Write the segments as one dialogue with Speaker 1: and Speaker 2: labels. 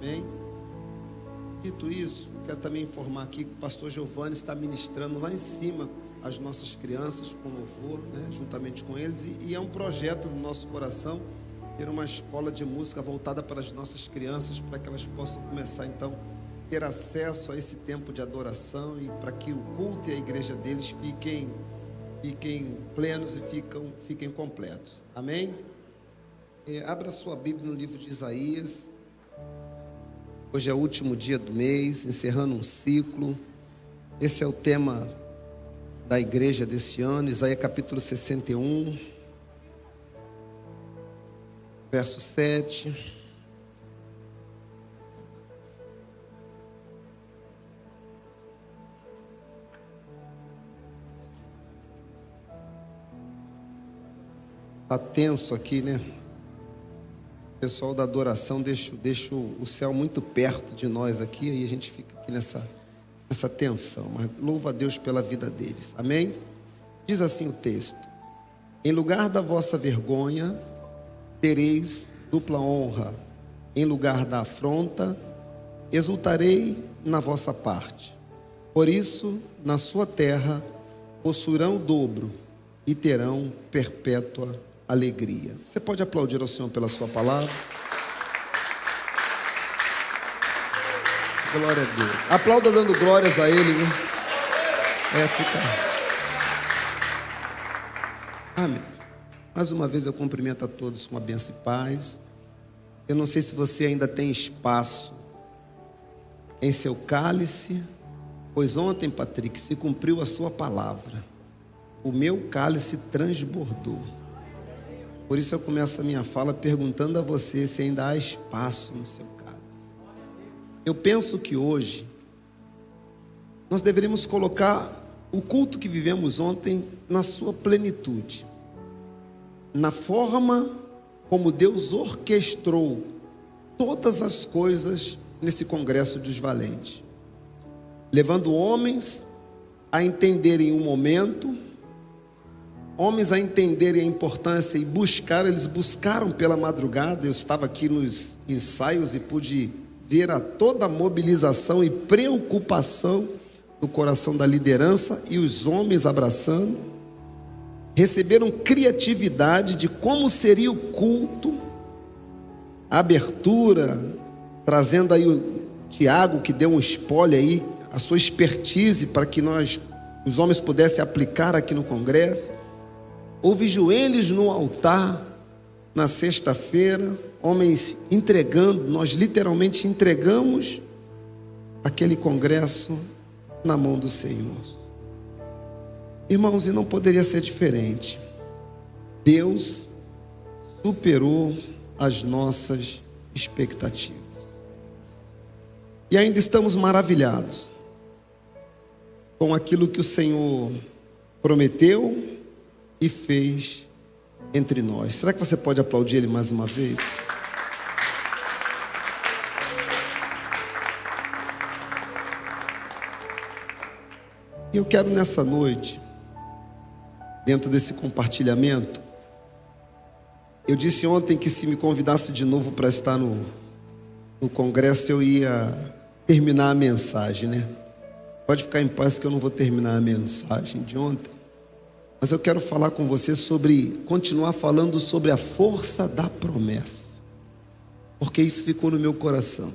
Speaker 1: Amém? Dito isso, quero também informar aqui que o pastor Giovanni está ministrando lá em cima as nossas crianças com louvor, né, juntamente com eles, e é um projeto do nosso coração ter uma escola de música voltada para as nossas crianças, para que elas possam começar então ter acesso a esse tempo de adoração e para que o culto e a igreja deles fiquem plenos e fiquem completos. Amém? Abra sua Bíblia no livro de Isaías. Hoje é o último dia do mês, encerrando um ciclo. Esse é o tema da igreja desse ano, Isaías capítulo 61, verso 7. Está tenso aqui, né? O pessoal da adoração deixa o céu muito perto de nós aqui, aí a gente fica aqui nessa tensão, mas louva a Deus pela vida deles, amém? Diz assim o texto: em lugar da vossa vergonha, tereis dupla honra, em lugar da afronta, exultarei na vossa parte. Por isso, na sua terra, possuirão o dobro e terão perpétua alegria. Você pode aplaudir ao Senhor pela sua palavra? Glória a Deus. Aplauda dando glórias a Ele, né? Fica. Amém. Mais uma vez eu cumprimento a todos com a bênção e paz. Eu não sei se você ainda tem espaço em seu cálice, pois ontem, Patrick, se cumpriu a sua palavra. O meu cálice transbordou. Por isso eu começo a minha fala perguntando a você se ainda há espaço no seu cálice. Eu penso que hoje nós deveríamos colocar o culto que vivemos ontem na sua plenitude, na forma como Deus orquestrou todas as coisas nesse congresso dos valentes, levando homens a entenderem o momento, homens a entenderem a importância e eles buscaram pela madrugada. Eu estava aqui nos ensaios e pude ver toda a mobilização e preocupação no coração da liderança e os homens abraçando. Receberam criatividade de como seria o culto, a abertura, trazendo aí o Tiago, que deu um spoiler aí, a sua expertise para que os homens pudessem aplicar aqui no congresso. Houve joelhos no altar na sexta-feira, homens entregando, nós literalmente entregamos aquele congresso na mão do Senhor. Irmãos, e não poderia ser diferente. Deus superou as nossas expectativas. E ainda estamos maravilhados com aquilo que o Senhor prometeu e fez entre nós. Será que você pode aplaudir Ele mais uma vez? E eu quero nessa noite, dentro desse compartilhamento, eu disse ontem que se me convidasse de novo para estar no congresso, eu ia terminar a mensagem, né? Pode ficar em paz que eu não vou terminar a mensagem de ontem. Mas eu quero falar com você continuar falando sobre a força da promessa, porque isso ficou no meu coração.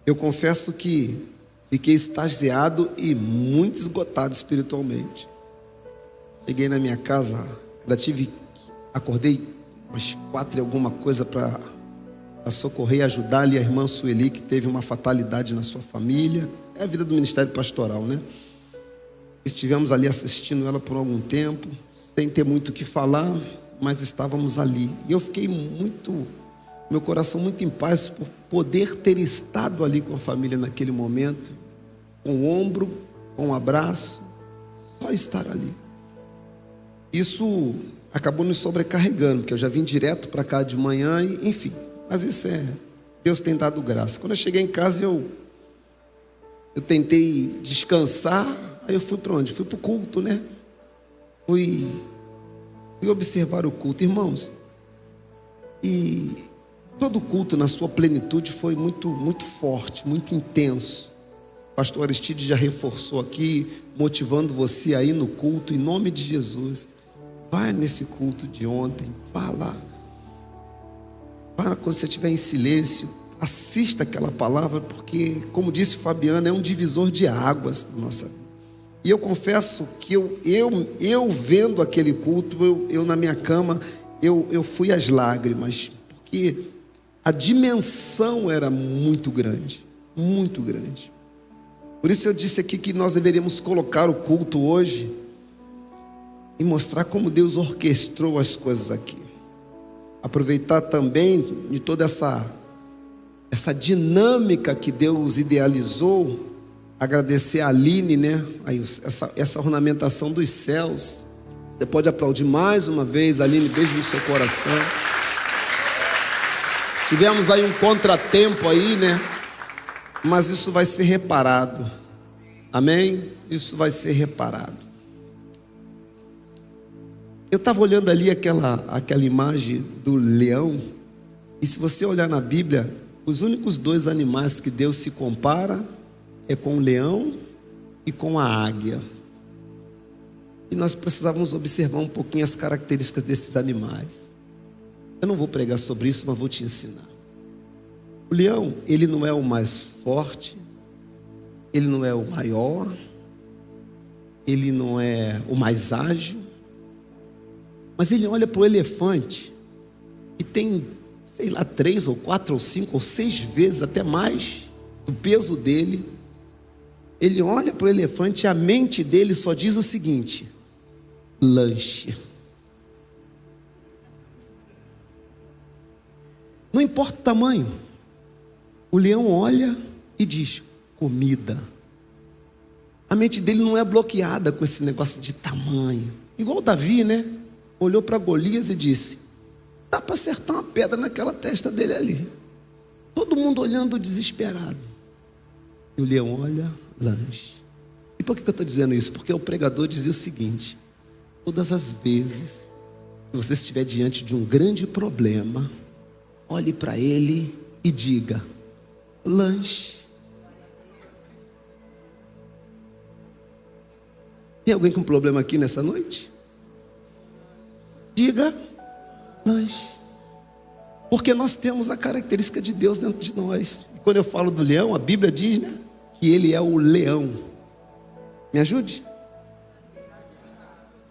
Speaker 1: Eu confesso que fiquei extasiado e muito esgotado espiritualmente. Cheguei na minha casa, acordei umas 4 e alguma coisa para socorrer e ajudar ali a irmã Sueli, que teve uma fatalidade na sua família. É a vida do ministério pastoral, né? Estivemos ali assistindo ela por algum tempo, sem ter muito o que falar, mas estávamos ali. E eu fiquei meu coração muito em paz por poder ter estado ali com a família naquele momento, com o ombro, com o abraço, só estar ali. Isso acabou nos sobrecarregando, porque eu já vim direto para cá de manhã, e, enfim, mas isso Deus tem dado graça. Quando eu cheguei em casa, eu tentei descansar. Aí eu fui para onde? Fui para o culto, né? Fui observar o culto, irmãos. E Todo culto na sua plenitude foi muito, muito forte, muito intenso. O pastor Aristide já reforçou aqui, motivando você aí no culto, em nome de Jesus. Vai nesse culto de ontem, vá lá. Para quando você estiver em silêncio, assista aquela palavra, porque, como disse o Fabiano, é um divisor de águas na nossa vida. E eu confesso que eu vendo aquele culto, eu na minha cama, eu fui às lágrimas, porque a dimensão era muito grande, muito grande. Por isso eu disse aqui que nós deveríamos colocar o culto hoje e mostrar como Deus orquestrou as coisas aqui. Aproveitar também de toda essa dinâmica que Deus idealizou. Agradecer a Aline, né? Aí, essa ornamentação dos céus. Você pode aplaudir mais uma vez, Aline, beijo no seu coração. Tivemos aí um contratempo aí, né? Mas isso vai ser reparado. Amém? Isso vai ser reparado. Eu estava olhando ali aquela imagem do leão. E se você olhar na Bíblia, os únicos dois animais que Deus se compara é com o leão e com a águia. E nós precisávamos observar um pouquinho as características desses animais. Eu não vou pregar sobre isso, mas vou te ensinar. O leão, ele não é o mais forte, ele não é o maior, ele não é o mais ágil, mas ele olha para o elefante e tem, sei lá, 3 ou 4 ou 5 ou 6 vezes, até mais, do peso dele. Ele olha para o elefante e a mente dele só diz o seguinte: lanche. Não importa o tamanho. O leão olha e diz: comida. A mente dele não é bloqueada com esse negócio de tamanho. Igual Davi, né? Olhou para Golias e disse: dá para acertar uma pedra naquela testa dele ali. Todo mundo olhando desesperado. E o leão olha, lanche. E por que eu estou dizendo isso? Porque o pregador dizia o seguinte: todas as vezes que você estiver diante de um grande problema, olhe para ele e diga: lanche. Tem alguém com problema aqui nessa noite? Diga: lanche. Porque nós temos a característica de Deus dentro de nós. E quando eu falo do leão, a Bíblia diz, né, que ele é o leão. Me ajude.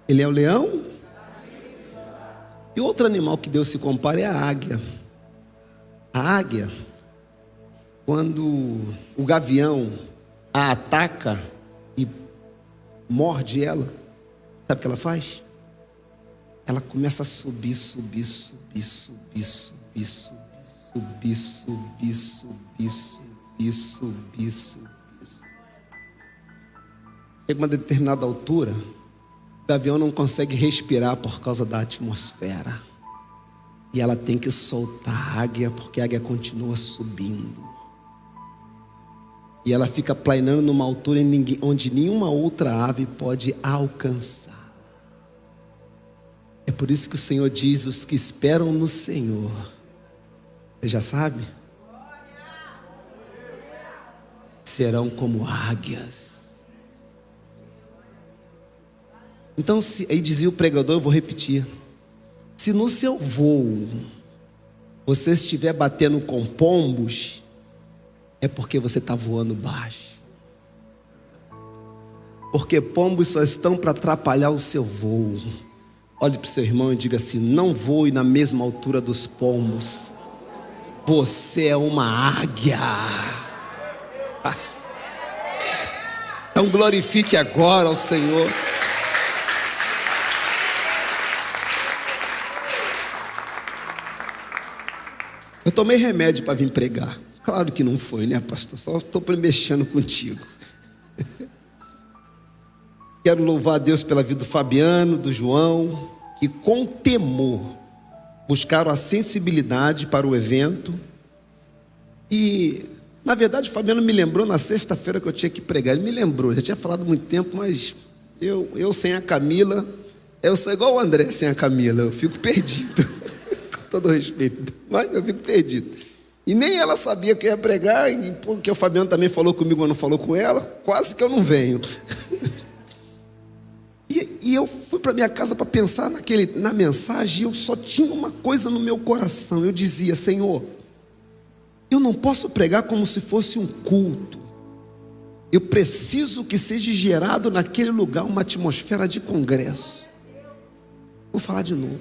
Speaker 1: Ele é o leão. E outro animal que Deus se compara é a águia. A águia, quando o gavião a ataca e morde ela, sabe o que ela faz? Ela começa a subir, subir, subir, subir, subir, subir, subir, subir, subir, subir, subir. Chega uma determinada altura, o gavião não consegue respirar por causa da atmosfera. E ela tem que soltar a águia, porque a águia continua subindo. E ela fica planeando numa altura onde nenhuma outra ave pode alcançar. É por isso que o Senhor diz: os que esperam no Senhor. Você já sabe? Serão como águias. Então, aí dizia o pregador, eu vou repetir: se no seu voo você estiver batendo com pombos, é porque você está voando baixo. Porque pombos só estão para atrapalhar o seu voo. Olhe para o seu irmão e diga assim: não voe na mesma altura dos pombos. Você é uma águia. Então glorifique agora ao Senhor. Eu tomei remédio para vir pregar. Claro que não foi, né, pastor? Só estou mexendo contigo. Quero louvar a Deus pela vida do Fabiano, do João, que com temor buscaram a sensibilidade para o evento. E, na verdade, o Fabiano me lembrou na sexta-feira que eu tinha que pregar. Ele me lembrou, já tinha falado há muito tempo, mas eu sem a Camila, eu sou igual o André sem a Camila, eu fico perdido. todo respeito, mas eu fico perdido. E nem ela sabia que eu ia pregar, e porque o Fabiano também falou comigo, mas não falou com ela, quase que eu não venho. E eu fui para minha casa para pensar na mensagem, e eu só tinha uma coisa no meu coração. Eu dizia: Senhor, eu não posso pregar como se fosse um culto. Eu preciso que seja gerado naquele lugar uma atmosfera de congresso. Vou falar de novo.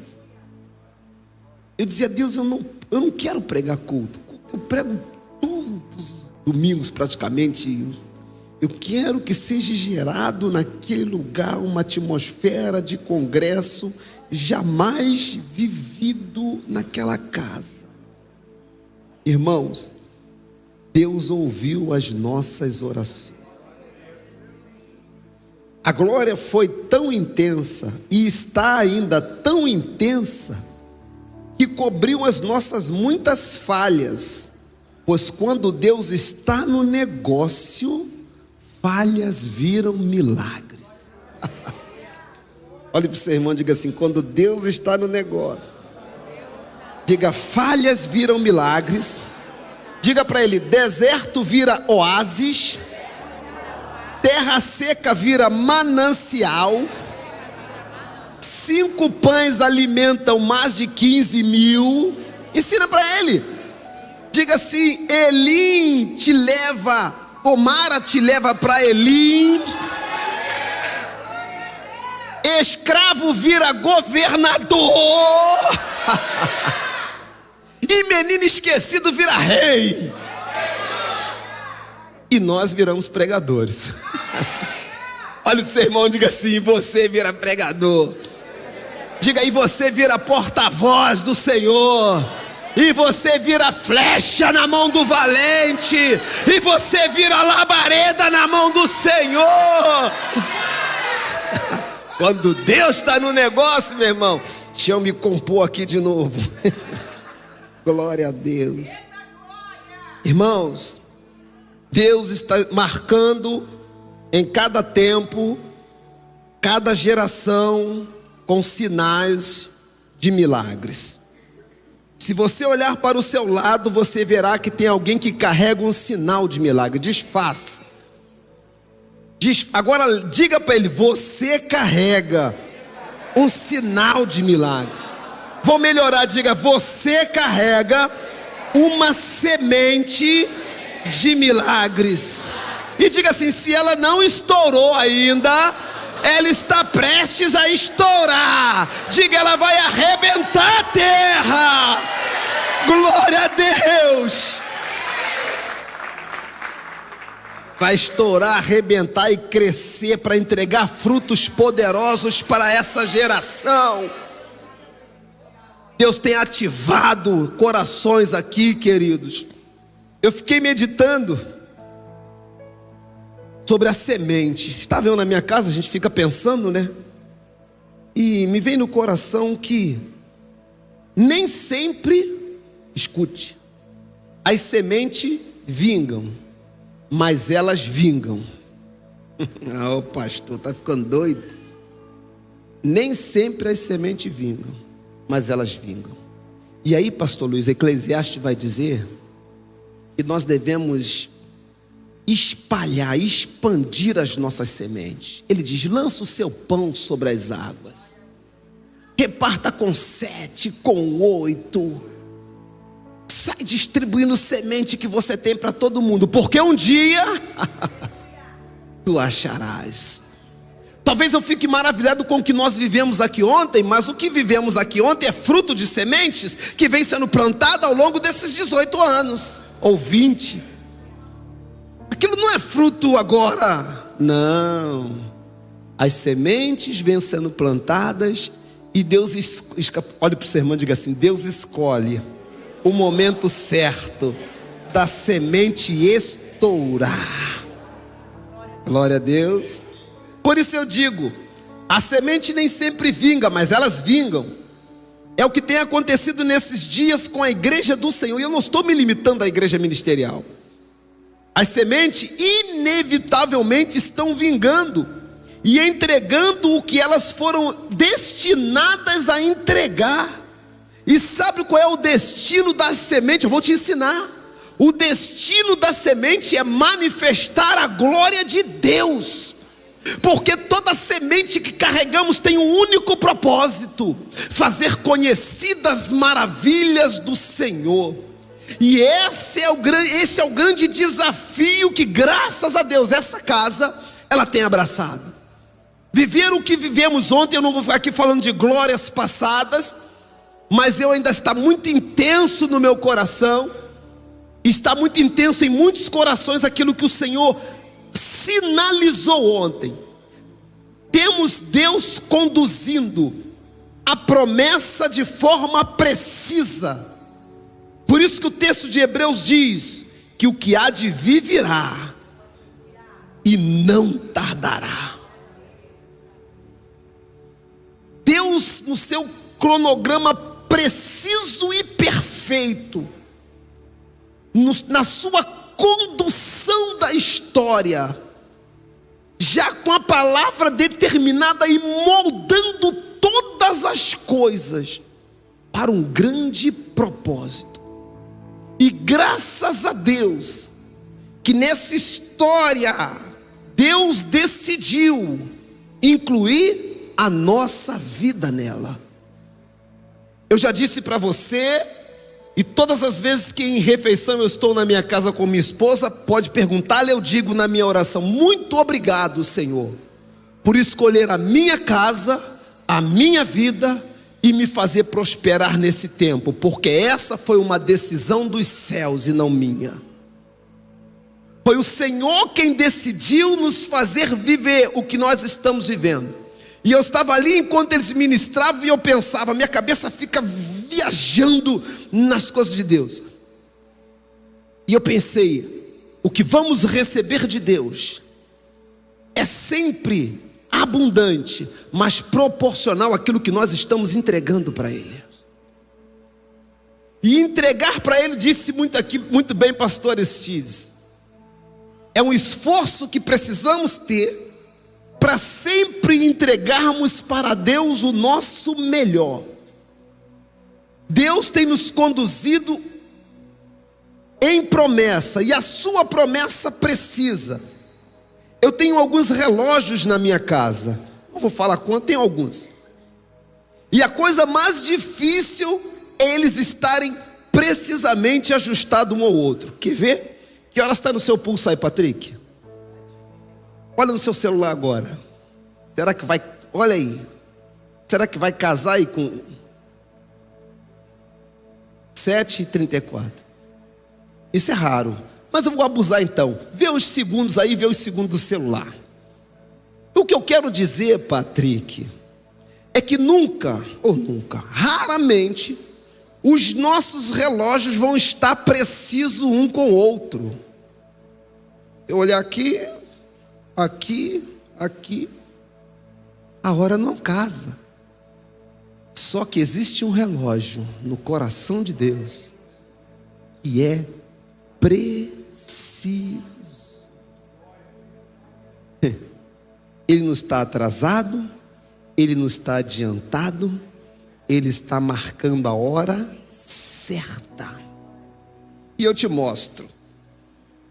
Speaker 1: Eu dizia: Deus, eu não quero pregar culto. Eu prego todos os domingos praticamente. Eu quero que seja gerado naquele lugar uma atmosfera de congresso jamais vivido naquela casa. Irmãos, Deus ouviu as nossas orações. A glória foi tão intensa e está ainda tão intensa que cobriu as nossas muitas falhas, pois quando Deus está no negócio, falhas viram milagres. Olhe para o seu irmão e diga assim: quando Deus está no negócio, diga, falhas viram milagres. Diga para ele: deserto vira oásis, terra seca vira manancial, 5 pães alimentam mais de 15 mil. Ensina para ele. Diga assim: Elim te leva, Omara te leva para Elim. Escravo vira governador. E menino esquecido vira rei. E nós viramos pregadores. Olha o seu irmão, diga assim: você vira pregador. Diga aí: você vira porta-voz do Senhor. E você vira flecha na mão do valente. E você vira labareda na mão do Senhor. Quando Deus está no negócio, meu irmão, deixa eu me compor aqui de novo. Glória a Deus. Irmãos, Deus está marcando em cada tempo, cada geração, com sinais de milagres. Se você olhar para o seu lado, você verá que tem alguém que carrega um sinal de milagre. Desfaça. Agora diga para ele: você carrega um sinal de milagre. Vou melhorar, diga: você carrega uma semente de milagres. E diga assim: se ela não estourou ainda, ela está prestes a estourar. Diga: ela vai arrebentar a terra. Glória a Deus. Vai estourar, arrebentar e crescer para entregar frutos poderosos para essa geração. Deus tem ativado corações aqui, queridos. Eu fiquei meditando sobre a semente. Está vendo, na minha casa a gente fica pensando, né? E me vem no coração que nem sempre, escute, as sementes vingam, mas elas vingam. O pastor está ficando doido. Nem sempre as sementes vingam, mas elas vingam. E aí, pastor Luiz, Eclesiastes vai dizer que nós devemos espalhar, expandir as nossas sementes. Ele diz: lança o seu pão sobre as águas, reparta com 7, com 8, sai distribuindo semente que você tem para todo mundo, porque um dia tu acharás. Talvez eu fique maravilhado com o que nós vivemos aqui ontem, mas o que vivemos aqui ontem é fruto de sementes que vem sendo plantada ao longo desses 18 anos, ou 20. Aquilo não é fruto agora, não. As sementes vêm sendo plantadas e Deus, olhe para o seu irmão e diga assim: Deus escolhe o momento certo da semente estourar. Glória a Deus. Por isso eu digo, a semente nem sempre vinga, mas elas vingam. É o que tem acontecido nesses dias com a igreja do Senhor. E eu não estou me limitando à igreja ministerial. As sementes inevitavelmente estão vingando e entregando o que elas foram destinadas a entregar. E sabe qual é o destino da semente? Eu vou te ensinar. O destino da semente é manifestar a glória de Deus. Porque toda semente que carregamos tem um único propósito: fazer conhecidas as maravilhas do Senhor. E esse é o grande desafio que, graças a Deus, essa casa ela tem abraçado. Viver o que vivemos ontem, eu não vou ficar aqui falando de glórias passadas, mas eu ainda está muito intenso no meu coração, está muito intenso em muitos corações aquilo que o Senhor sinalizou ontem. Temos Deus conduzindo a promessa de forma precisa. Por isso que o texto de Hebreus diz que o que há de vir virá e não tardará. Deus, no seu cronograma preciso e perfeito, na sua condução da história, já com a palavra determinada e moldando todas as coisas para um grande propósito. E graças a Deus que nessa história Deus decidiu incluir a nossa vida nela. Eu já disse para você, e todas as vezes que em refeição eu estou na minha casa com minha esposa, pode perguntar, eu digo na minha oração: muito obrigado, Senhor, por escolher a minha casa, a minha vida e me fazer prosperar nesse tempo, porque essa foi uma decisão dos céus e não minha. Foi o Senhor quem decidiu nos fazer viver o que nós estamos vivendo. E eu estava ali enquanto eles ministravam e eu pensava, minha cabeça fica viajando nas coisas de Deus. E eu pensei, o que vamos receber de Deus é sempre abundante, mas proporcional àquilo que nós estamos entregando para Ele. E entregar para Ele, disse muito bem pastor Aristides, é um esforço que precisamos ter para sempre entregarmos para Deus o nosso melhor. Deus tem nos conduzido em promessa, e a sua promessa precisa. Eu tenho alguns relógios na minha casa, não vou falar quanto, tem alguns. E a coisa mais difícil é eles estarem precisamente ajustados um ao outro. Quer ver? Que horas está no seu pulso aí, Patrick? Olha no seu celular agora. Será que vai, olha aí, será que vai casar aí com 7h34? Isso é raro, mas eu vou abusar então. Vê os segundos aí, vê os segundos do celular. O que eu quero dizer, Patrick, é que raramente, os nossos relógios vão estar precisos um com o outro. Eu olhar aqui, a hora não casa. Só que existe um relógio no coração de Deus que é preciso. Ele não está atrasado, ele não está adiantado, ele está marcando a hora certa. E eu te mostro.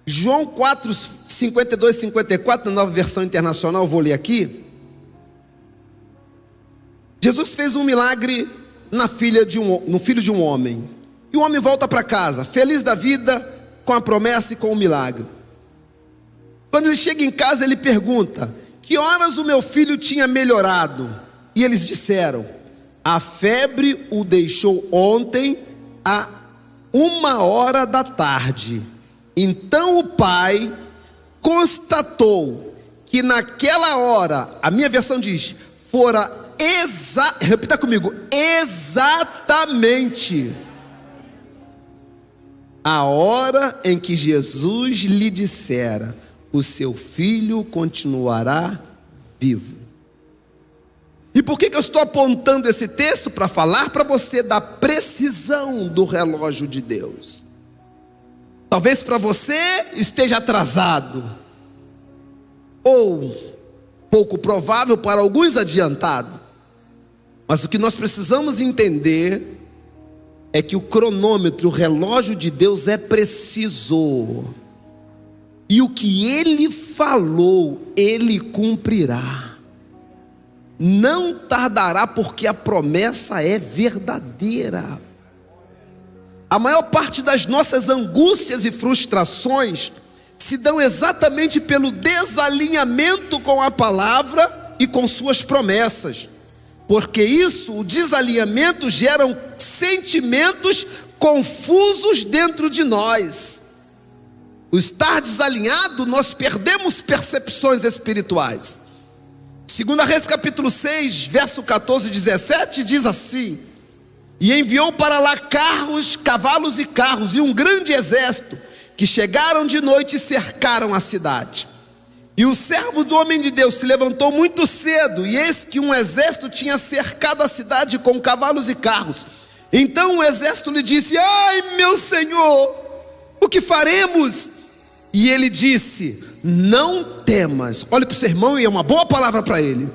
Speaker 1: João 4, 52, 54, na Nova Versão Internacional, eu vou ler aqui. Jesus fez um milagre no filho de um homem. E o homem volta para casa, feliz da vida, com a promessa e com o milagre. Quando ele chega em casa, ele pergunta: que horas o meu filho tinha melhorado? E eles disseram: a febre o deixou ontem, a 1h. Então o pai constatou que naquela hora, a minha versão diz, fora repita comigo, exatamente a hora em que Jesus lhe dissera: o seu filho continuará vivo. E por que eu estou apontando esse texto? Para falar para você da precisão do relógio de Deus. Talvez para você esteja atrasado, ou pouco provável para alguns adiantado. Mas o que nós precisamos entender é que o cronômetro, o relógio de Deus é preciso. E o que Ele falou, Ele cumprirá. Não tardará, porque a promessa é verdadeira. A maior parte das nossas angústias e frustrações se dão exatamente pelo desalinhamento com a palavra e com suas promessas. Porque isso, o desalinhamento, gera sentimentos confusos dentro de nós. O estar desalinhado, nós perdemos percepções espirituais. 2 Reis capítulo 6, verso 14 e 17, diz assim: e enviou para lá carros, cavalos e carros, e um grande exército, que chegaram de noite e cercaram a cidade. E o servo do homem de Deus se levantou muito cedo, e eis que um exército tinha cercado a cidade com cavalos e carros. Então o exército lhe disse: ai, meu senhor, o que faremos? E ele disse: não temas. Olhe para o seu irmão, e é uma boa palavra para ele.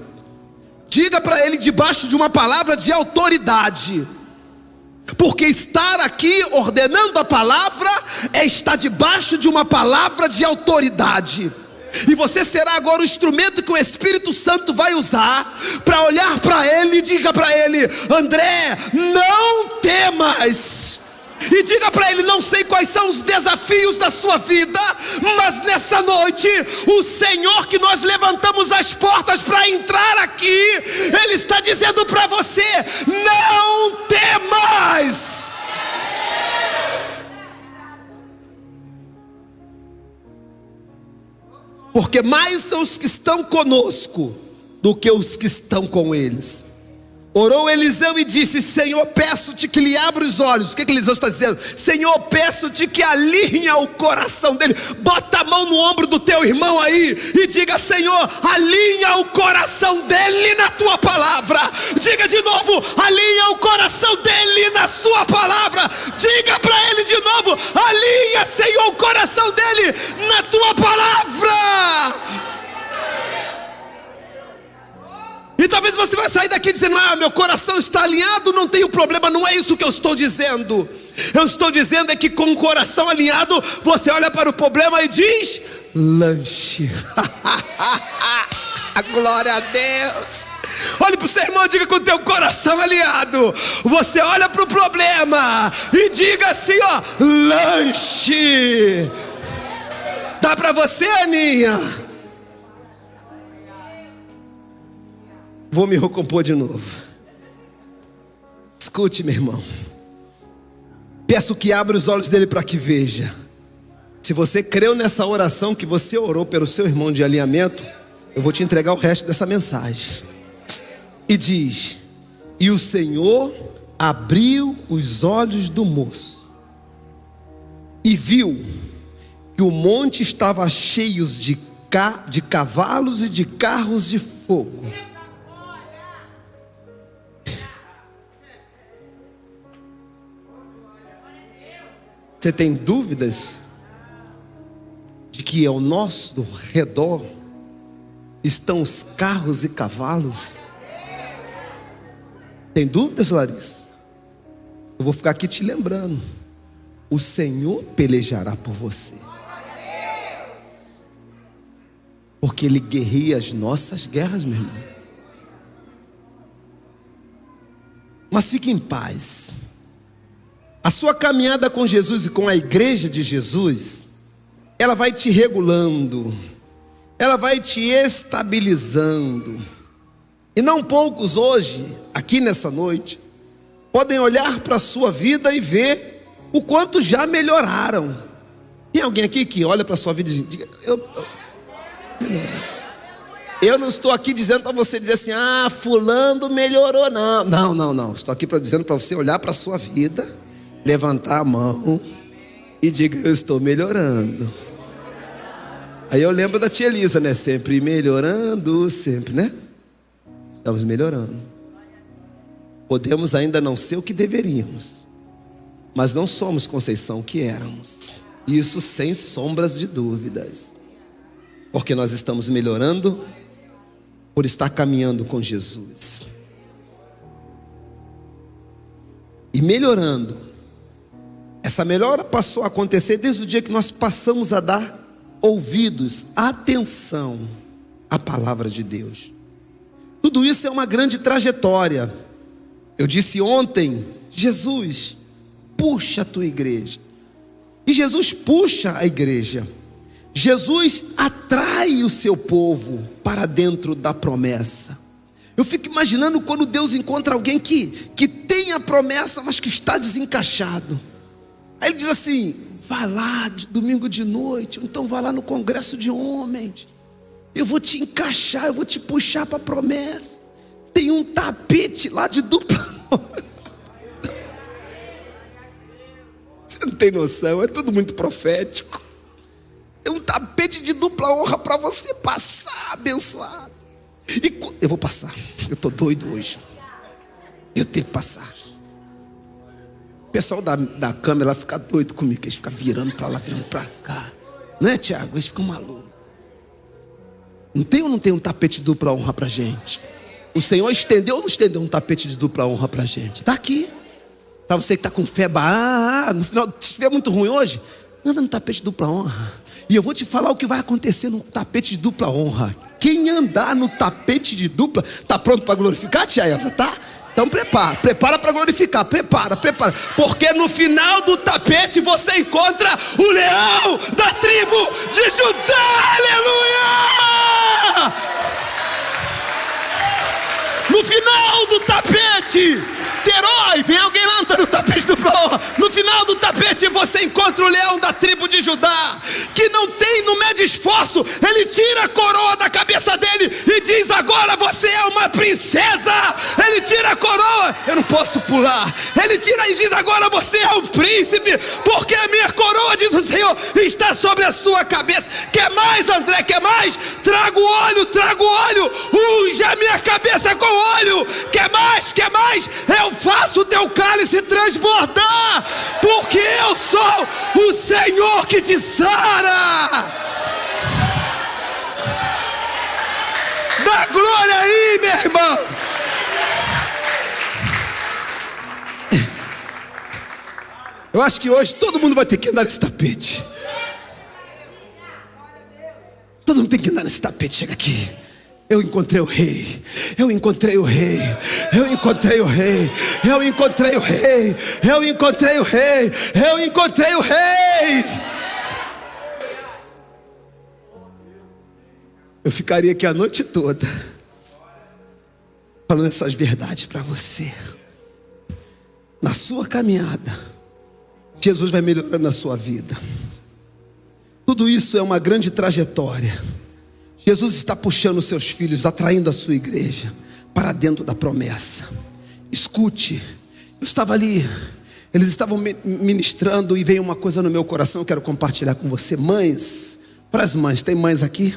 Speaker 1: Diga para ele debaixo de uma palavra de autoridade. Porque estar aqui ordenando a palavra é estar debaixo de uma palavra de autoridade. E você será agora o instrumento que o Espírito Santo vai usar para olhar para ele e diga para ele: André, não temas. E diga para ele: não sei quais são os desafios da sua vida, mas nessa noite, o Senhor que nós levantamos as portas para entrar aqui, Ele está dizendo para você: não temas. Porque mais são os que estão conosco do que os que estão com eles. Orou Eliseu e disse: Senhor, peço-te que lhe abra os olhos. O que Eliseu está dizendo? Senhor, peço-te que alinha o coração dele. Bota a mão no ombro do teu irmão aí e diga: Senhor, alinha o coração dele na tua palavra. Diga de novo: alinha o coração dele na sua palavra. Diga para ele de novo: alinha, Senhor, o coração dele na tua palavra. E talvez você vai sair daqui dizendo: ah, meu coração está alinhado, não tem problema. Não é isso que eu estou dizendo. Eu estou dizendo é que com o coração alinhado, você olha para o problema e diz: lanche. Glória a Deus. Olhe para o seu irmão e diga: com o teu coração alinhado, você olha para o problema e diga assim, ó: lanche. Dá para você, Aninha? Vou me recompor de novo. Escute, meu irmão. Peço que abra os olhos dele para que veja. Se você creu nessa oração que você orou pelo seu irmão de alinhamento, eu vou te entregar o resto dessa mensagem. E diz: e o Senhor abriu os olhos do moço e viu que o monte estava cheio de cavalos e de carros de fogo. Você tem dúvidas de que ao nosso redor estão os carros e cavalos? Tem dúvidas, Larissa? Eu vou ficar aqui te lembrando: o Senhor pelejará por você, porque Ele guerreia as nossas guerras, meu irmão. Mas fique em paz. A sua caminhada com Jesus e com a igreja de Jesus, ela vai te regulando, ela vai te estabilizando. E não poucos hoje, aqui nessa noite, podem olhar para a sua vida e ver o quanto já melhoraram. Tem alguém aqui que olha para a sua vida e diz: eu não estou aqui dizendo para você dizer assim: ah, fulano melhorou. Não. Estou aqui dizendo para você olhar para a sua vida, levantar a mão e diga: eu estou melhorando. Aí eu lembro da tia Elisa, né? Sempre melhorando, sempre, né? Estamos melhorando. Podemos ainda não ser o que deveríamos, mas não somos, Conceição, o que éramos. Isso sem sombras de dúvidas. Porque nós estamos melhorando por estar caminhando com Jesus. e melhorando. Essa melhora passou a acontecer desde o dia que nós passamos a dar ouvidos, atenção à palavra de Deus. Tudo isso é uma grande trajetória. Eu disse ontem, Jesus, puxa a tua igreja. E Jesus puxa a igreja. Jesus atrai o seu povo para dentro da promessa. Eu fico imaginando quando Deus encontra alguém que tem a promessa, mas que está desencaixado. Aí ele diz assim: vai lá de domingo de noite, ou então vai lá no congresso de homens. Eu vou te encaixar, eu vou te puxar para a promessa. Tem um tapete lá de dupla honra. Você não tem noção, é tudo muito profético. É um tapete de dupla honra para você passar abençoado. E eu vou passar, eu estou doido hoje. Eu tenho que passar. O pessoal da câmera fica doido comigo, eles ficam virando para lá, virando para cá. Não é, Tiago? Eles ficam malucos. Não tem ou não tem um tapete de dupla honra para gente? O Senhor estendeu ou não estendeu um tapete de dupla honra para gente? Está aqui. Para você que está com fé, no final, se estiver muito ruim hoje, anda no tapete de dupla honra. E eu vou te falar o que vai acontecer no tapete de dupla honra. Quem andar no tapete de dupla, está pronto para glorificar, tia Elza? Tá? Então prepara para glorificar, prepara. Porque no final do tapete você encontra o leão da tribo de Judá, aleluia! No final do tapete, herói, vem alguém lá no tapete do Pro. No final do tapete você encontra o leão da tribo de Judá, que não mede esforço. Ele tira a coroa da cabeça dele e diz: agora você é uma princesa. Ele tira a coroa, eu não posso pular. Ele tira e diz: agora você é um príncipe, porque a minha coroa, diz o Senhor, está sobre a sua cabeça. Quer mais, André? Quer mais? Trago óleo. Unge a minha cabeça com óleo. Quer mais? Eu faço o teu cálice transbordar, porque eu sou o Senhor que te sara. Dá glória aí, meu irmão. Eu acho que hoje todo mundo vai ter que andar nesse tapete. Todo mundo tem que andar nesse tapete. Chega aqui. Eu encontrei o rei. Eu ficaria aqui a noite toda falando essas verdades para você. Na sua caminhada, Jesus vai melhorando a sua vida. Tudo isso é uma grande trajetória. Jesus está puxando os seus filhos, atraindo a sua igreja para dentro da promessa. Escute, eu estava ali, eles estavam ministrando e veio uma coisa no meu coração, eu quero compartilhar com você. Mães, para as mães, tem mães aqui?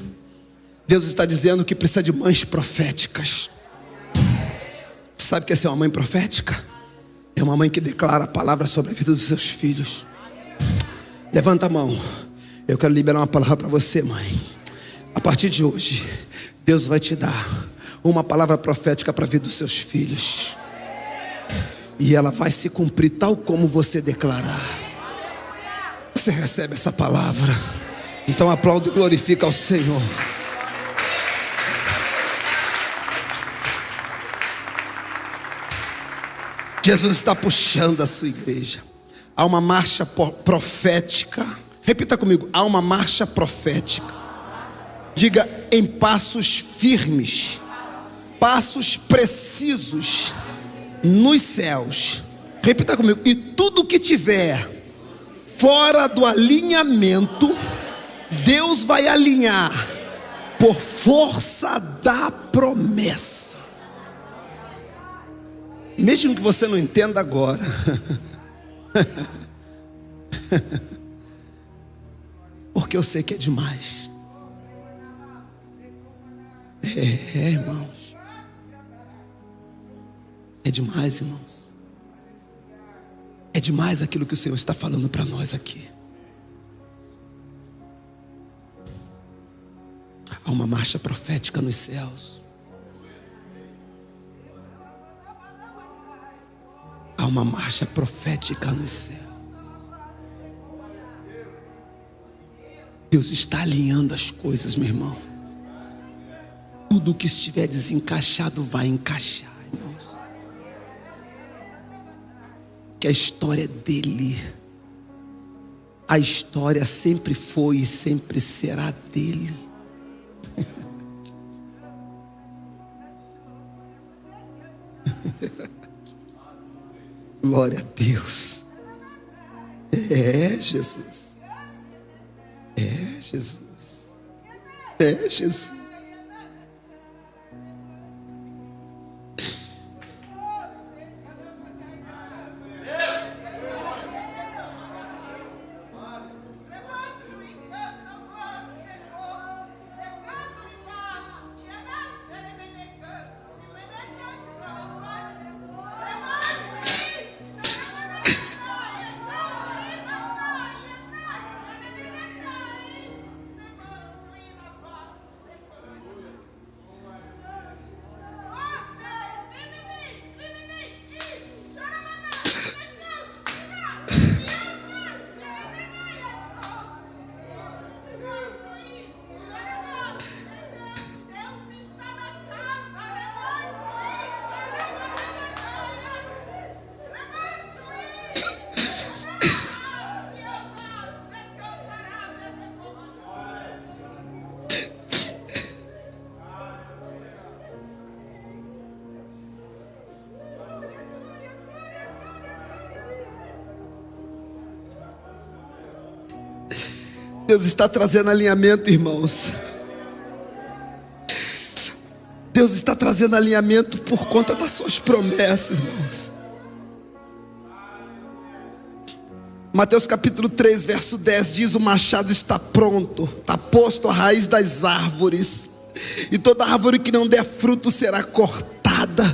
Speaker 1: Deus está dizendo que precisa de mães proféticas. Sabe o que é ser uma mãe profética? É uma mãe que declara a palavra sobre a vida dos seus filhos. Levanta a mão. Eu quero liberar uma palavra para você, mãe. A partir de hoje, Deus vai te dar uma palavra profética para a vida dos seus filhos. E ela vai se cumprir tal como você declarar. Você recebe essa palavra? Então aplaude e glorifica ao Senhor. Jesus está puxando a sua igreja. Há uma marcha profética. Repita comigo: há uma marcha profética. Diga: em passos firmes, passos precisos nos céus. Repita comigo: e tudo que tiver fora do alinhamento, Deus vai alinhar por força da promessa. Mesmo que você não entenda agora, porque eu sei que é demais. Irmãos, é demais, irmãos. É demais aquilo que o Senhor está falando para nós aqui. Há uma marcha profética nos céus. Há Há uma marcha profética no céu. Deus está alinhando as coisas, meu irmão. Tudo que estiver desencaixado vai encaixar, irmãos. Que a história é dele. A história sempre foi e sempre será dele. Glória a Deus. É Jesus. É Jesus. É Jesus. Deus está trazendo alinhamento, irmãos. Deus está trazendo alinhamento por conta das suas promessas, irmãos. Mateus capítulo 3, verso 10 diz: o machado está pronto, está posto à raiz das árvores, e toda árvore que não der fruto será cortada.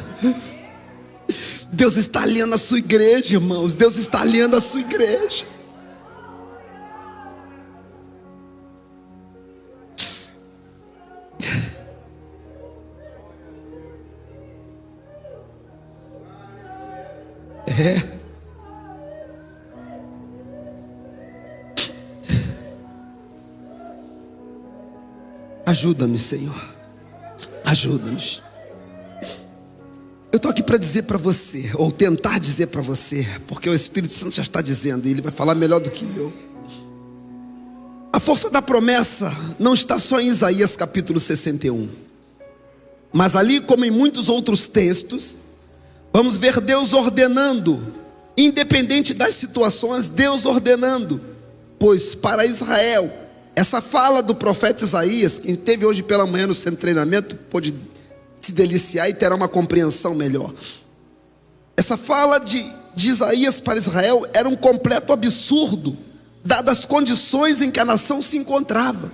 Speaker 1: Deus está alinhando a sua igreja, irmãos. Deus está alinhando a sua igreja. Ajuda-nos, Senhor. Ajuda-nos. Eu estou aqui para dizer para você, ou tentar dizer para você, porque o Espírito Santo já está dizendo, e Ele vai falar melhor do que eu. A força da promessa não está só em Isaías capítulo 61. Mas ali, como em muitos outros textos, vamos ver Deus ordenando, independente das situações, Deus ordenando. Pois para Israel, essa fala do profeta Isaías, quem esteve hoje pela manhã no centro de treinamento, pode se deliciar e terá uma compreensão melhor. Essa fala de Isaías para Israel era um completo absurdo, dadas as condições em que a nação se encontrava.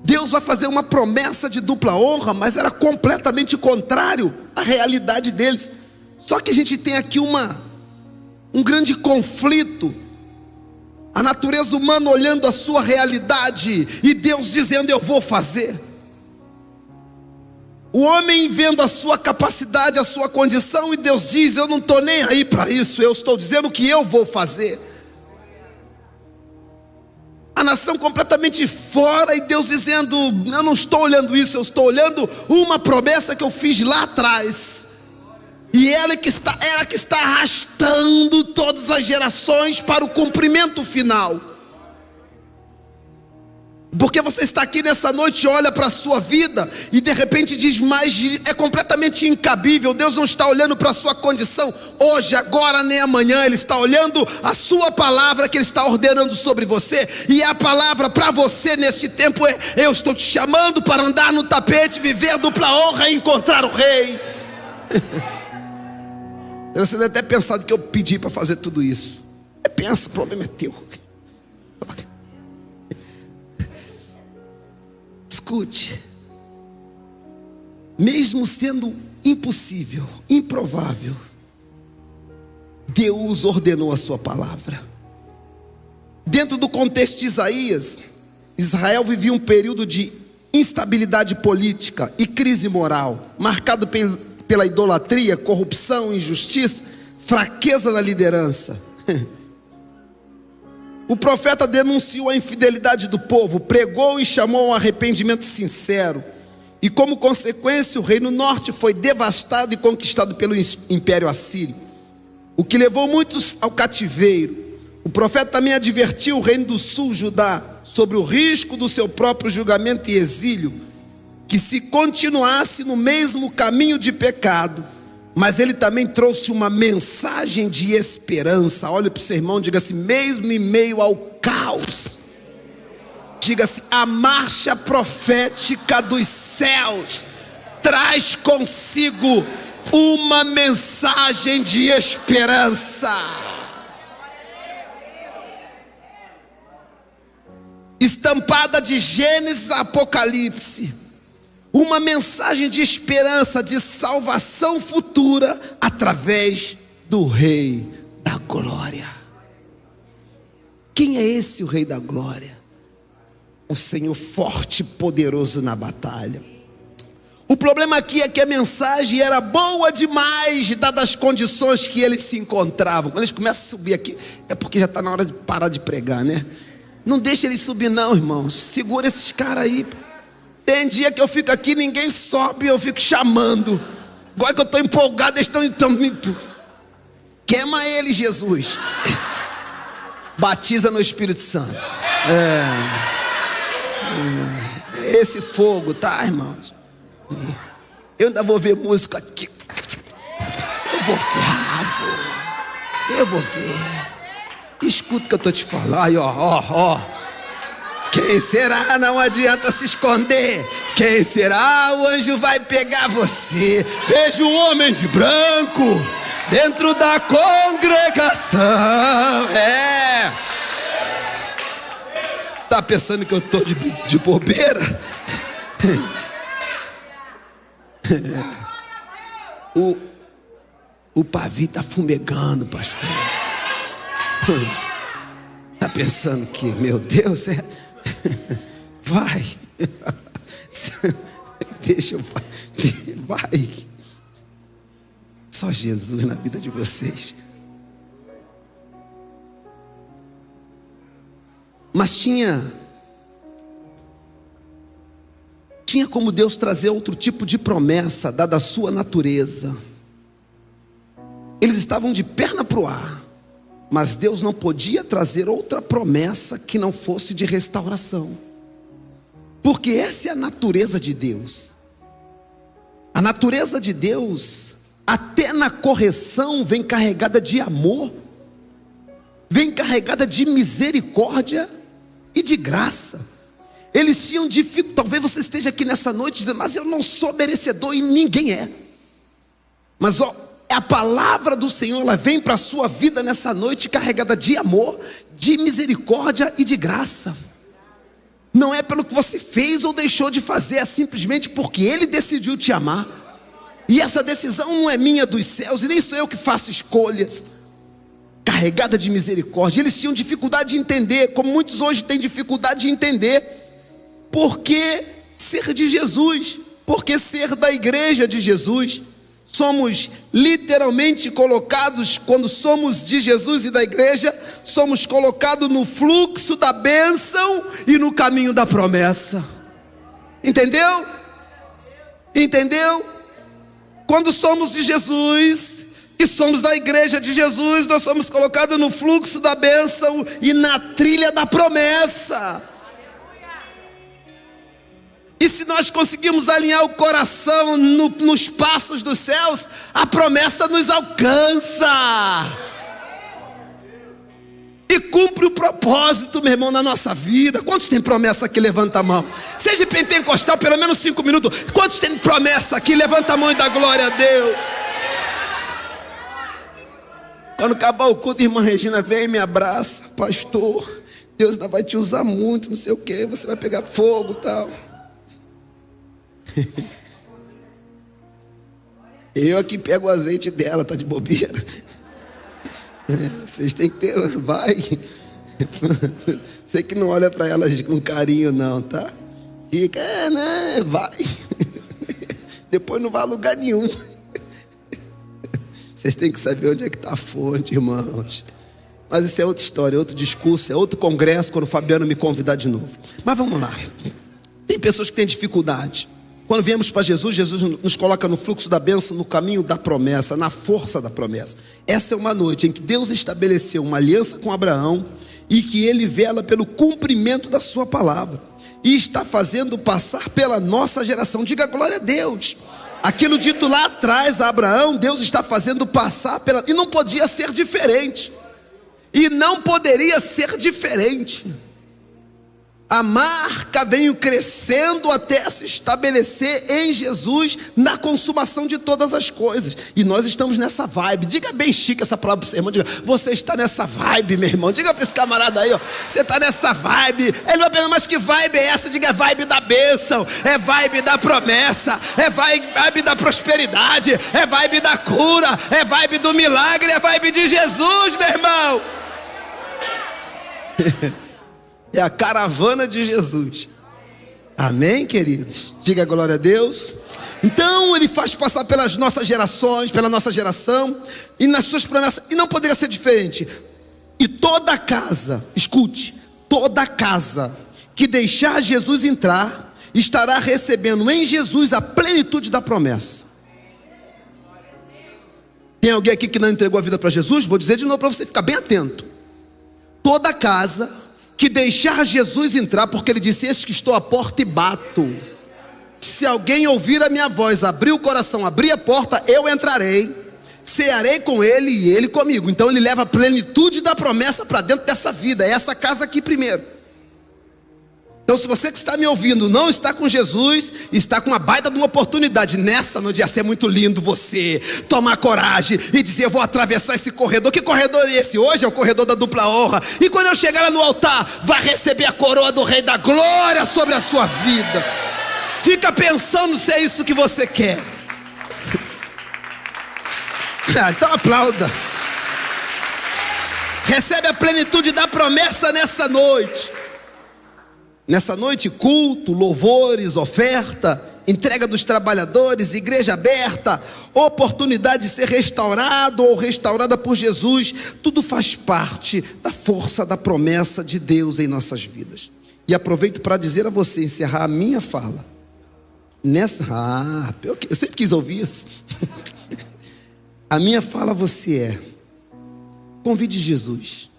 Speaker 1: Deus vai fazer uma promessa de dupla honra, mas era completamente contrário à realidade deles. Só que a gente tem aqui um grande conflito. A natureza humana olhando a sua realidade e Deus dizendo: eu vou fazer. O homem vendo a sua capacidade, a sua condição, e Deus diz: eu não estou nem aí para isso, eu estou dizendo que eu vou fazer. A nação completamente fora e Deus dizendo: eu não estou olhando isso, eu estou olhando uma promessa que eu fiz lá atrás. E ela que está arrastando todas as gerações para o cumprimento final. Porque você está aqui nessa noite e olha para a sua vida e de repente diz: mas é completamente incabível. Deus não está olhando para a sua condição hoje, agora nem amanhã. Ele está olhando a sua palavra que Ele está ordenando sobre você. E a palavra para você neste tempo é: eu estou te chamando para andar no tapete, viver dupla honra e encontrar o Rei. Você deve até pensar que eu pedi para fazer tudo isso. Pensa, o problema é teu. Escute. Mesmo sendo impossível, improvável, Deus ordenou a sua palavra. Dentro do contexto de Isaías, Israel vivia um período de instabilidade política e crise moral, marcado pela idolatria, corrupção, injustiça, fraqueza na liderança. O profeta denunciou a infidelidade do povo, pregou e chamou a um arrependimento sincero. E como consequência, o reino norte foi devastado e conquistado pelo Império Assírio, o que levou muitos ao cativeiro. O profeta também advertiu o reino do sul, Judá, sobre o risco do seu próprio julgamento e exílio, que se continuasse no mesmo caminho de pecado. Mas ele também trouxe uma mensagem de esperança. Olha para o seu irmão, diga assim: mesmo em meio ao caos, diga assim, a marcha profética dos céus traz consigo uma mensagem de esperança. Estampada de Gênesis a Apocalipse, uma mensagem de esperança, de salvação futura através do Rei da Glória. Quem é esse o Rei da Glória? O Senhor forte e poderoso na batalha. O problema aqui é que a mensagem era boa demais, dadas as condições que eles se encontravam. Quando eles começam a subir aqui, é porque já está na hora de parar de pregar, né? Não deixa eles subir não, irmãos. Segura esses caras aí. Tem dia que eu fico aqui, ninguém sobe, eu fico chamando. Agora que eu estou empolgado, eles estão me... Queima ele, Jesus. Batiza no Espírito Santo. Esse fogo, tá, irmãos? Eu ainda vou ver música aqui. Eu vou ver. Escuta o que eu estou te falando. Aí, ó. Quem será? Não adianta se esconder. Quem será? O anjo vai pegar você. Vejo um homem de branco dentro da congregação. Tá pensando que eu tô de bobeira? O pavio tá fumegando, pastor. Tá pensando que, meu Deus, vai. Deixa eu... Vai. Só Jesus na vida de vocês. Mas tinha como Deus trazer outro tipo de promessa, dada a sua natureza. Eles estavam de perna para o ar, mas Deus não podia trazer outra promessa que não fosse de restauração, porque essa é a natureza de Deus. A natureza de Deus, até na correção, vem carregada de amor, vem carregada de misericórdia e de graça. Eles tinham dificuldade. Talvez você esteja aqui nessa noite dizendo: mas eu não sou merecedor, e ninguém é. Mas a palavra do Senhor, ela vem para a sua vida nessa noite carregada de amor, de misericórdia e de graça. Não é pelo que você fez ou deixou de fazer, é simplesmente porque Ele decidiu te amar. E essa decisão não é minha dos céus, e nem sou eu que faço escolhas. Carregada de misericórdia. Eles tinham dificuldade de entender, como muitos hoje têm dificuldade de entender, por que ser de Jesus, por que ser da igreja de Jesus. Somos literalmente colocados, quando somos de Jesus e da igreja, somos colocados no fluxo da bênção e no caminho da promessa. Entendeu? Entendeu? Quando somos de Jesus e somos da igreja de Jesus, nós somos colocados no fluxo da bênção e na trilha da promessa. E se nós conseguirmos alinhar o coração nos passos dos céus, a promessa nos alcança e cumpre o propósito, meu irmão, na nossa vida. Quantos tem promessa aqui? Levanta a mão. Seja pentecostal, pelo menos 5 minutos. Quantos tem promessa aqui? Levanta a mão e dá glória a Deus. Quando acabar o culto, irmã Regina vem e me abraça: pastor, Deus ainda vai te usar muito, não sei o que, você vai pegar fogo e tal. Eu aqui pego o azeite dela, tá de bobeira. Vocês têm que ter, vai. Você que não olha para elas com carinho não, tá? Fica, né, vai. Depois não vai a lugar nenhum. Vocês têm que saber onde é que está a fonte, irmãos. Mas isso é outra história, é outro discurso, é outro congresso, quando o Fabiano me convidar de novo. Mas vamos lá. Tem pessoas que têm dificuldade. Quando viemos para Jesus, Jesus nos coloca no fluxo da bênção, no caminho da promessa, na força da promessa. Essa é uma noite em que Deus estabeleceu uma aliança com Abraão e que ele vela pelo cumprimento da sua palavra. E está fazendo passar pela nossa geração. Diga glória a Deus. Aquilo dito lá atrás a Abraão, Deus está fazendo passar pela... E não podia ser diferente. E não poderia ser diferente. A marca veio crescendo até se estabelecer em Jesus na consumação de todas as coisas. E nós estamos nessa vibe. Diga bem chique essa palavra para o seu irmão. Diga, você está nessa vibe, meu irmão. Diga para esse camarada aí, ó, você está nessa vibe. Ele vai pensar, mas que vibe é essa? Diga, é vibe da bênção, é vibe da promessa, é vibe da prosperidade, é vibe da cura, é vibe do milagre, é vibe de Jesus, meu irmão. É a caravana de Jesus. Amém, queridos? Diga glória a Deus. Então ele faz passar pelas nossas gerações, pela nossa geração, e nas suas promessas. E não poderia ser diferente. E toda casa, escute, toda casa que deixar Jesus entrar, estará recebendo em Jesus a plenitude da promessa. Tem alguém aqui que não entregou a vida para Jesus? Vou dizer de novo para você ficar bem atento. Toda casa que deixar Jesus entrar, porque ele disse, eis que estou à porta e bato. Se alguém ouvir a minha voz, abrir o coração, abrir a porta, eu entrarei, cearei com ele e ele comigo. Então ele leva a plenitude da promessa para dentro dessa vida, é essa casa aqui primeiro. Então se você que está me ouvindo não está com Jesus, está com uma baita de uma oportunidade. Nessa noite ia ser muito lindo você tomar coragem e dizer, eu vou atravessar esse corredor. Que corredor é esse? Hoje é o corredor da dupla honra. E quando eu chegar lá no altar, vai receber a coroa do Rei da Glória sobre a sua vida. Fica pensando se é isso que você quer. Então aplauda. Recebe a plenitude da promessa nessa noite. Nessa noite, culto, louvores, oferta, entrega dos trabalhadores, igreja aberta, oportunidade de ser restaurado ou restaurada por Jesus, tudo faz parte da força da promessa de Deus em nossas vidas. E aproveito para dizer a você, encerrar a minha fala. Eu sempre quis ouvir isso. A minha fala a você é, convide Jesus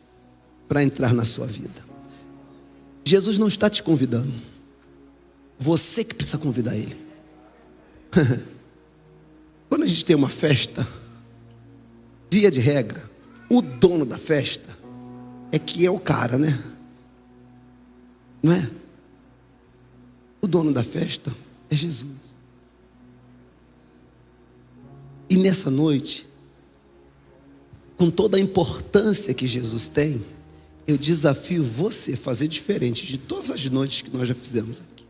Speaker 1: para entrar na sua vida. Jesus não está te convidando. Você que precisa convidar Ele. Quando a gente tem uma festa, via de regra, o dono da festa é que é o cara, né? Não é? O dono da festa é Jesus. E nessa noite, com toda a importância que Jesus tem, eu desafio você a fazer diferente de todas as noites que nós já fizemos aqui.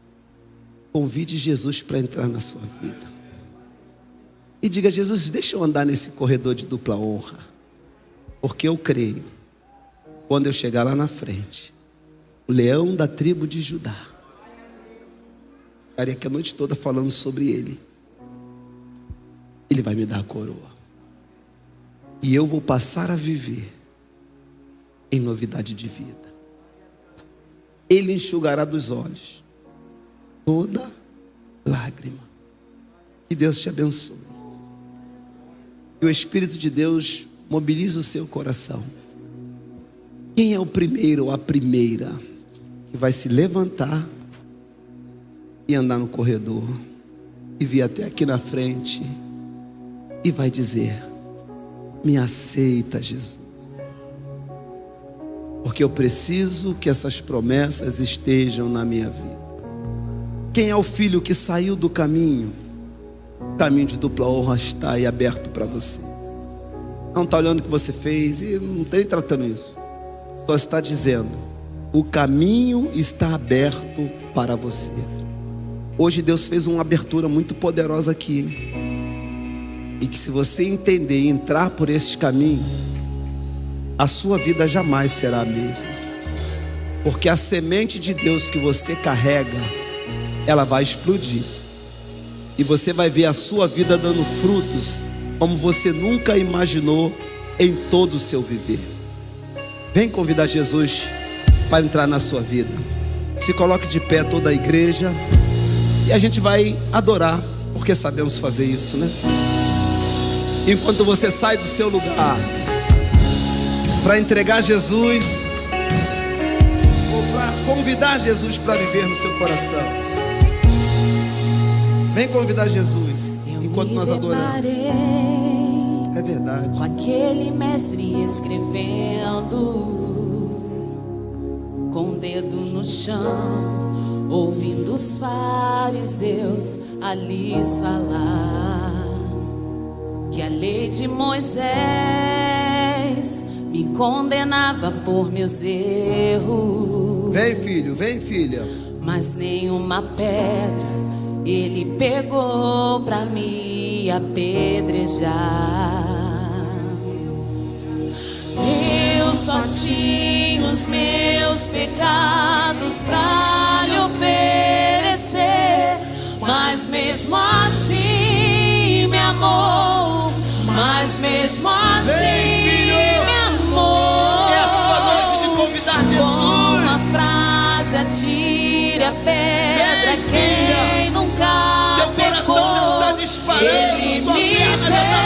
Speaker 1: Convide Jesus para entrar na sua vida. E diga, Jesus, deixa eu andar nesse corredor de dupla honra. Porque eu creio, quando eu chegar lá na frente, o leão da tribo de Judá, ficaria aqui a noite toda falando sobre ele. Ele vai me dar a coroa. E eu vou passar a viver em novidade de vida. Ele enxugará dos olhos toda lágrima. Que Deus te abençoe. Que o Espírito de Deus mobilize o seu coração. Quem é o primeiro ou a primeira que vai se levantar e andar no corredor e vir até aqui na frente e vai dizer, me aceita, Jesus, porque eu preciso que essas promessas estejam na minha vida. Quem é o filho que saiu do caminho? O caminho de dupla honra está aí aberto para você. Não está olhando o que você fez e não está nem tratando isso. Só está dizendo, o caminho está aberto para você. Hoje Deus fez uma abertura muito poderosa aqui, hein? E que se você entender e entrar por esse caminho, a sua vida jamais será a mesma. Porque a semente de Deus que você carrega, ela vai explodir. E você vai ver a sua vida dando frutos como você nunca imaginou em todo o seu viver. Vem convidar Jesus para entrar na sua vida. Se coloque de pé toda a igreja e a gente vai adorar, porque sabemos fazer isso, né? Enquanto você sai do seu lugar para entregar Jesus, ou para convidar Jesus para viver no seu coração, vem convidar Jesus enquanto nós adoramos. É verdade.
Speaker 2: Com aquele mestre escrevendo, com o dedo no chão, ouvindo os fariseus a lhes falar que a lei de Moisés me condenava por meus erros.
Speaker 1: Vem, filho, vem, filha.
Speaker 2: Mas nenhuma pedra ele pegou pra me apedrejar. Eu só tinha os meus pecados pra lhe oferecer, mas mesmo assim me amou, mas mesmo assim me amou.
Speaker 1: É a sua noite de convidar Jesus.
Speaker 2: Com uma frase, atire a pedra. Quem nunca
Speaker 1: teu
Speaker 2: pecou,
Speaker 1: coração já está disparando,
Speaker 2: ele
Speaker 1: sua
Speaker 2: me
Speaker 1: perna já está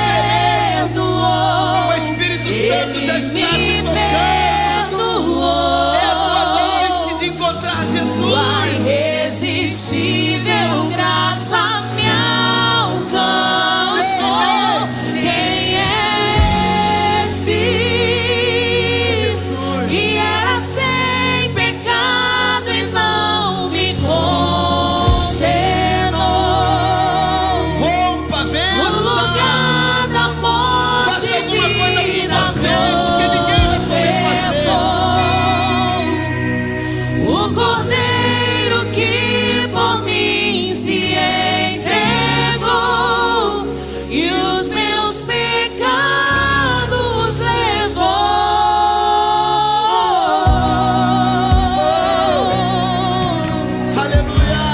Speaker 2: perdoou.
Speaker 1: o Espírito Santo já está te tocando.
Speaker 2: Perdoou.
Speaker 1: É a tua noite de encontrar Jesus.
Speaker 2: A irresistível graça me alcançou. Quem é esse
Speaker 1: Jesus.
Speaker 2: que era sem pecado e não me condenou?
Speaker 1: Rompa, vença.
Speaker 2: No lugar da morte,
Speaker 1: Faça alguma coisa por
Speaker 2: vida
Speaker 1: você, porque ninguém vai poder fazer.
Speaker 2: o Cordeiro que por mim se entregou e os meus pecados levou.
Speaker 1: Aleluia.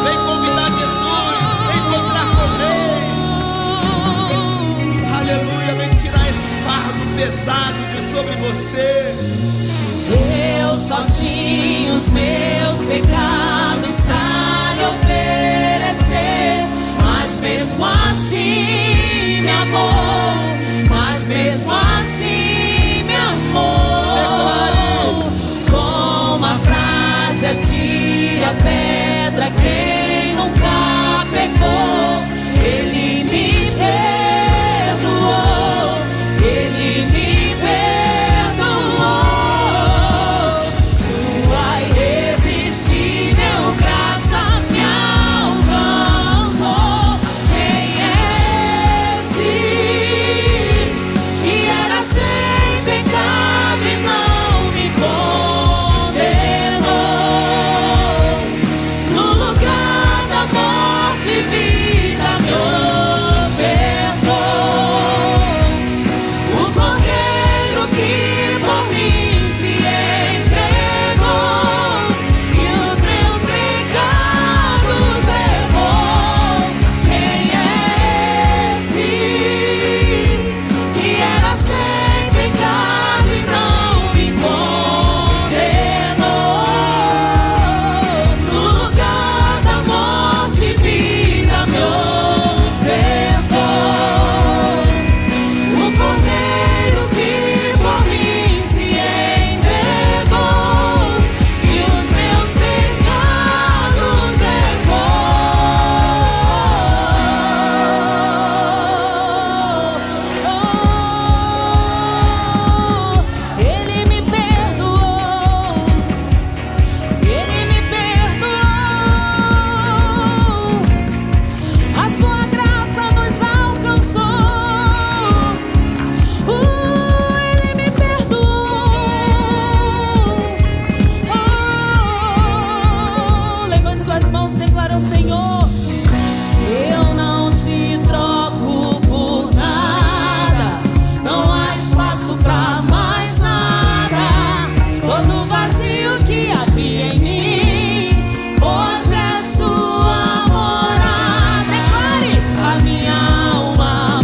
Speaker 1: Vem convidar Jesus. Vem encontrar com Ele. Aleluia. Vem tirar esse fardo pesado de sobre você.
Speaker 2: Eu só tinha os meus pecados pra lhe oferecer, mas mesmo assim me amou, mas mesmo assim me amou. Com uma frase, atire a pedra. Quem nunca pecou, ele me perdoou, ele me perdoou. Sua irresistível graça me alcançou. Quem é esse que era sem pecado e não me condenou? No lugar da morte, vida me ofertou. O Cordeiro que por mim se entregou e os meus pecados levou. Quem é esse que era sem pecado e não me condenou? No lugar da morte, vida me ofertou. O Cordeiro que por mim se entregou e os meus pecados levou. Ele me perdoou, ele me perdoou. A sua graça nos alcançou. Ele me perdoou. Levante suas mãos e declara ao Senhor: eu não te troco por nada, não há espaço pra mais nada. Todo vazio que havia em mim, hoje é sua morada. Declare: a minha alma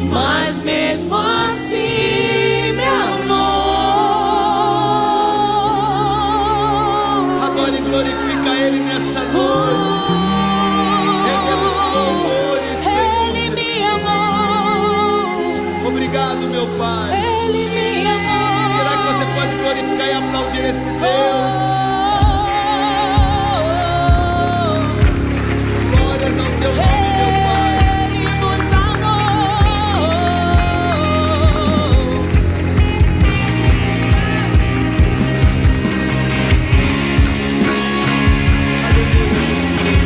Speaker 2: mas mesmo assim me amou.
Speaker 1: Adore e glorifica Ele nessa noite. Rendemos louvores, Senhor.
Speaker 2: Ele me amou.
Speaker 1: Obrigado, meu Pai.
Speaker 2: Ele me amou.
Speaker 1: Será que você pode glorificar e aplaudir esse Deus? Glórias ao teu nome, meu Pai.
Speaker 2: Ele nos amou.
Speaker 1: Aleluia, Jesus.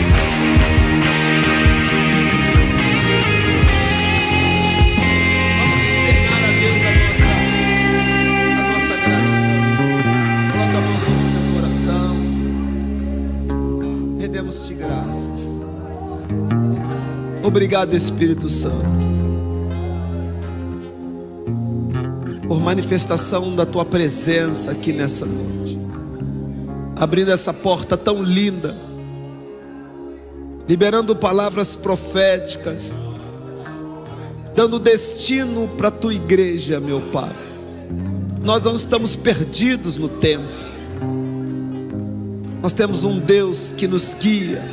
Speaker 1: Vamos externar a Deus a nossa gratidão. Coloca a mão sobre o seu coração. Rendemos-te graças. Obrigado, Espírito Santo, por manifestação da tua presença aqui nessa noite, abrindo essa porta tão linda, liberando palavras proféticas, dando destino para a tua igreja, meu Pai. Nós não estamos perdidos no tempo. Nós temos um Deus que nos guia,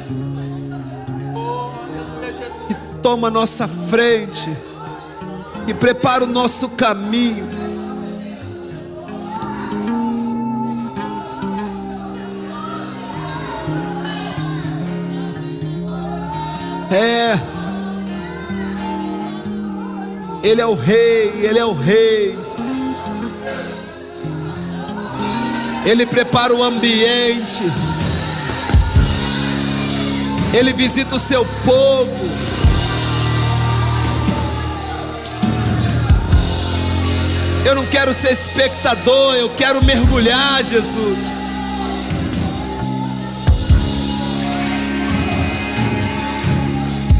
Speaker 1: que toma a nossa frente, que prepara o nosso caminho. Ele é o Rei, Ele é o Rei. Ele prepara o ambiente. Ele visita o seu povo. Eu não quero ser espectador, eu quero mergulhar, Jesus.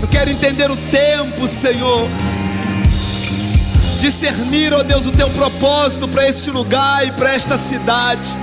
Speaker 1: Eu quero entender o tempo, Senhor. Discernir, ó Deus, o teu propósito para este lugar e para esta cidade.